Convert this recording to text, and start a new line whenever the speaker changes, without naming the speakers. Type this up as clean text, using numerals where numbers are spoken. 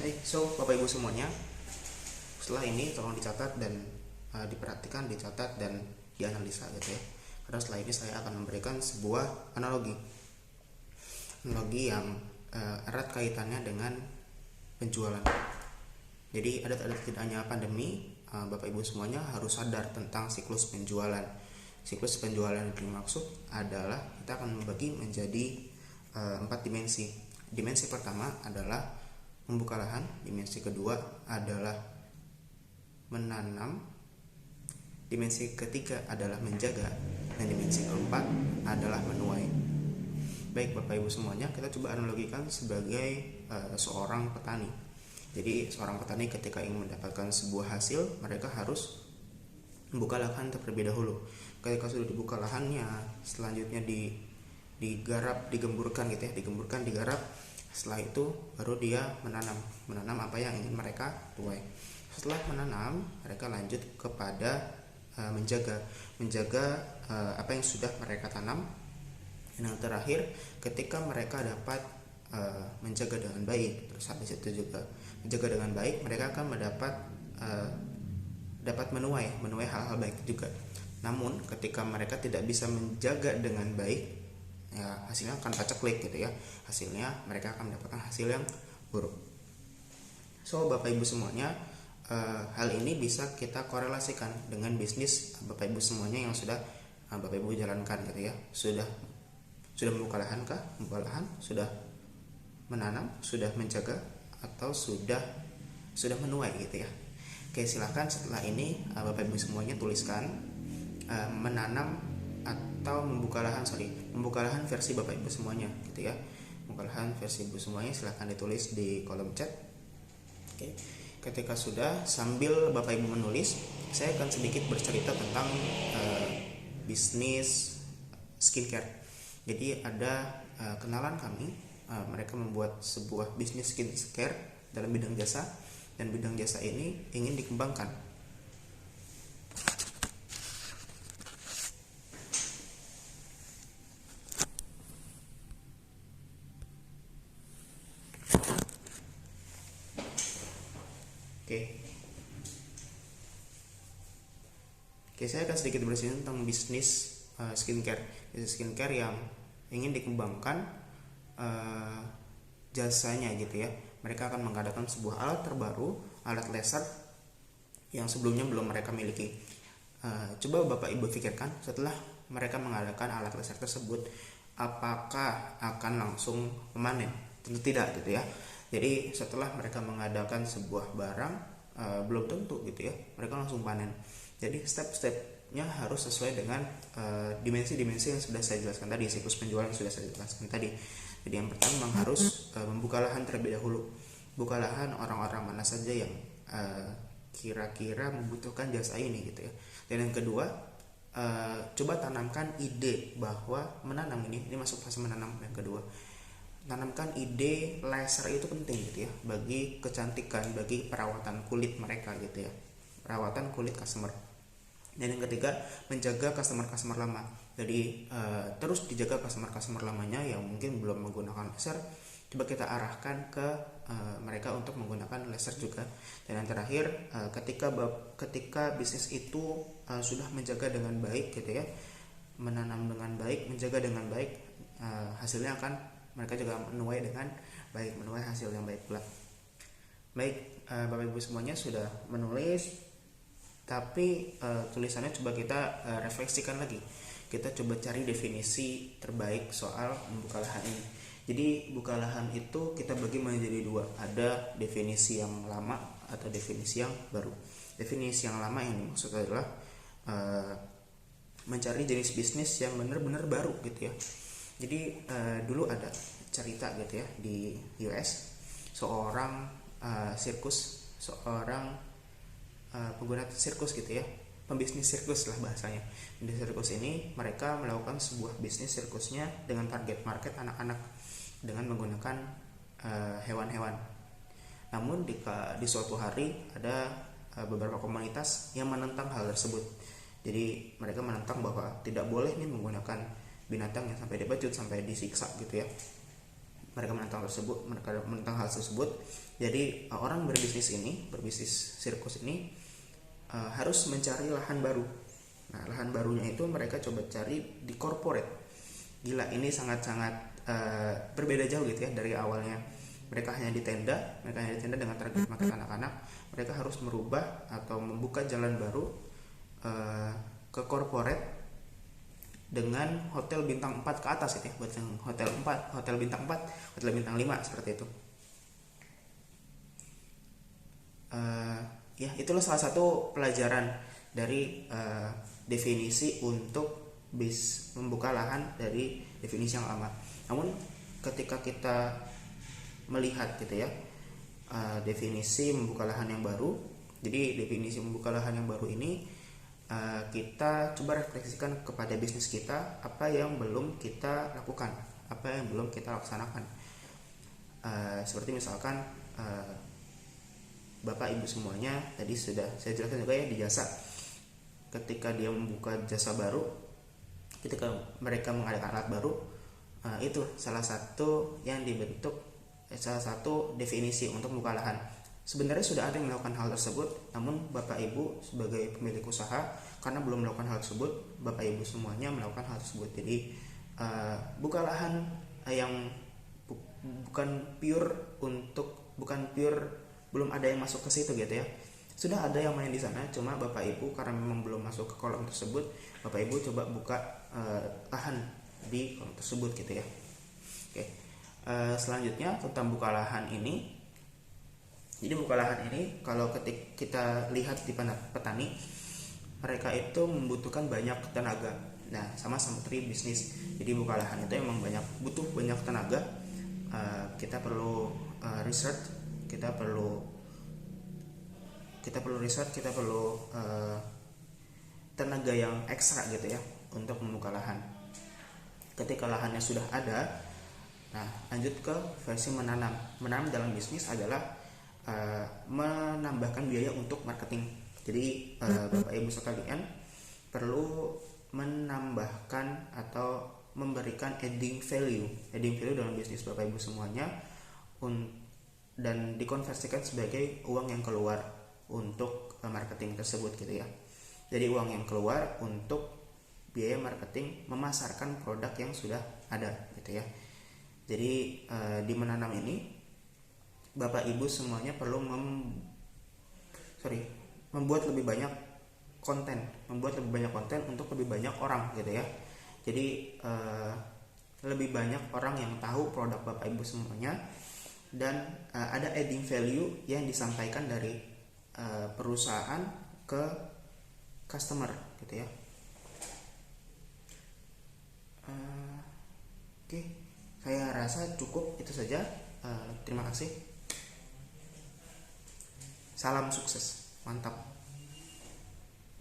Bapak Ibu semuanya, setelah ini tolong dicatat dan diperhatikan, dicatat dan dianalisa gitu ya. Karena setelah ini saya akan memberikan sebuah analogi yang erat kaitannya dengan penjualan. Jadi ada tidak hanya pandemi, Bapak Ibu semuanya harus sadar tentang siklus penjualan. Siklus penjualan yang dimaksud adalah kita akan membagi menjadi 4 dimensi. Dimensi pertama adalah membuka lahan, dimensi kedua adalah menanam, dimensi ketiga adalah menjaga, dan dimensi keempat adalah menuai. Baik Bapak Ibu semuanya, kita coba analogikan sebagai seorang petani. Jadi seorang petani ketika ingin mendapatkan sebuah hasil, mereka harus membuka lahan terlebih dahulu. Ketika sudah dibuka lahannya, selanjutnya digarap, digemburkan gitu ya, digarap. Setelah itu baru dia menanam apa yang ingin mereka tuai. Setelah menanam, mereka lanjut kepada menjaga apa yang sudah mereka tanam. Dan yang terakhir, ketika mereka dapat menjaga dengan baik, terus habis itu juga menjaga dengan baik, mereka akan dapat menuai hal-hal baik juga. Namun ketika mereka tidak bisa menjaga dengan baik, ya hasilnya akan paceklik gitu ya. Hasilnya mereka akan mendapatkan hasil yang buruk. Bapak Ibu semuanya, hal ini bisa kita korelasikan dengan bisnis Bapak Ibu semuanya yang sudah Bapak Ibu jalankan gitu ya. Sudah membuka lahan kah? Membuka lahan, sudah menanam, sudah menjaga, atau sudah menuai gitu ya. Oke, silakan setelah ini Bapak Ibu semuanya tuliskan menanam atau membuka lahan versi Bapak Ibu semuanya gitu ya. Membuka lahan versi Ibu semuanya silahkan ditulis di kolom chat. Oke. Ketika sudah, sambil Bapak Ibu menulis, saya akan sedikit bercerita tentang bisnis skincare. Jadi ada kenalan kami, mereka membuat sebuah bisnis skincare dalam bidang jasa, dan bidang jasa ini ingin dikembangkan. Oke, saya akan sedikit bercerita tentang bisnis skincare yang ingin dikembangkan jasanya gitu ya. Mereka akan mengadakan sebuah alat terbaru, alat laser yang sebelumnya belum mereka miliki. Coba Bapak Ibu pikirkan, setelah mereka mengadakan alat laser tersebut, apakah akan langsung memanen? Tentu tidak gitu ya. Jadi setelah mereka mengadakan sebuah barang, belum tentu gitu ya mereka langsung panen. Jadi step-stepnya harus sesuai dengan dimensi-dimensi yang sudah saya jelaskan tadi, siklus penjualan yang sudah saya jelaskan tadi. Jadi yang pertama memang harus membuka lahan terlebih dahulu. Buka lahan orang-orang mana saja yang kira-kira membutuhkan jasa ini gitu ya. Dan yang kedua, coba tanamkan ide bahwa menanam ini masuk fase menanam. Yang kedua, tanamkan ide laser itu penting gitu ya, bagi kecantikan, bagi perawatan kulit mereka gitu ya, perawatan kulit customer. Dan yang ketiga, menjaga customer lama. Jadi terus dijaga customer lamanya yang mungkin belum menggunakan laser, coba kita arahkan ke mereka untuk menggunakan laser juga. Dan yang terakhir, ketika bisnis itu sudah menjaga dengan baik gitu ya, menanam dengan baik, menjaga dengan baik, hasilnya akan mereka juga menuai dengan baik, menuai hasil yang baik pula. Baik, Bapak Ibu semuanya sudah menulis, tapi tulisannya coba kita refleksikan lagi. Kita coba cari definisi terbaik soal membuka lahan ini. Jadi buka lahan itu kita bagi menjadi dua. Ada definisi yang lama atau definisi yang baru. Definisi yang lama yang dimaksud adalah mencari jenis bisnis yang benar-benar baru gitu ya. Jadi dulu ada cerita gitu ya di US, seorang pengguna sirkus gitu ya, pembisnis sirkus lah bahasanya. Di sirkus ini mereka melakukan sebuah bisnis sirkusnya dengan target market anak-anak dengan menggunakan hewan-hewan. Namun di suatu hari ada beberapa komunitas yang menentang hal tersebut. Jadi mereka menentang bahwa tidak boleh nih menggunakan binatang yang sampai dibajut, sampai disiksa gitu ya. mereka menentang hal tersebut. Jadi orang berbisnis sirkus ini harus mencari lahan baru. Nah, lahan barunya itu mereka coba cari di corporate. Gila, ini sangat-sangat berbeda jauh gitu ya dari awalnya. Mereka hanya di tenda dengan target market anak-anak. Mereka harus merubah atau membuka jalan baru ke corporate dengan hotel bintang 4 ke atas gitu ya, buat yang hotel bintang 4, hotel bintang 5 seperti itu. Ya, itulah salah satu pelajaran dari definisi untuk membuka lahan dari definisi yang lama. Namun ketika kita melihat gitu ya, definisi membuka lahan yang baru, jadi definisi membuka lahan yang baru ini kita coba refleksikan kepada bisnis kita, apa yang belum kita lakukan, apa yang belum kita laksanakan. Seperti misalkan Bapak Ibu semuanya tadi sudah saya jelaskan juga ya di jasa. Ketika dia membuka jasa baru, ketika mereka mengadakan alat baru, itu salah satu yang dibentuk, salah satu definisi untuk membuka lahan. Sebenarnya sudah ada yang melakukan hal tersebut, namun Bapak Ibu sebagai pemilik usaha karena belum melakukan hal tersebut, Bapak Ibu semuanya melakukan hal tersebut. Jadi buka lahan yang bukan pure belum ada yang masuk ke situ gitu ya. Sudah ada yang main di sana, cuma Bapak Ibu karena memang belum masuk ke kolom tersebut, Bapak Ibu coba buka lahan di kolom tersebut gitu ya. Oke. Selanjutnya tentang buka lahan ini. Jadi buka lahan ini kalau ketika kita lihat di petani, mereka itu membutuhkan banyak tenaga. Nah, sama seperti bisnis. Jadi buka lahan itu emang butuh banyak tenaga. Kita perlu research, kita perlu tenaga yang ekstra gitu ya untuk membuka lahan. Ketika lahannya sudah ada, nah lanjut ke versi menanam. Menanam dalam bisnis adalah menambahkan biaya untuk marketing. Jadi Bapak Ibu sekalian perlu menambahkan atau memberikan adding value dalam bisnis Bapak Ibu semuanya, dan dikonversikan sebagai uang yang keluar untuk marketing tersebut gitu ya. Jadi uang yang keluar untuk biaya marketing memasarkan produk yang sudah ada gitu ya. Jadi di menanam ini Bapak Ibu semuanya perlu membuat lebih banyak konten untuk lebih banyak orang gitu ya. Jadi lebih banyak orang yang tahu produk Bapak Ibu semuanya, dan ada adding value yang disampaikan dari perusahaan ke customer gitu ya. Oke, saya rasa cukup itu saja. Terima kasih. Salam sukses, mantap.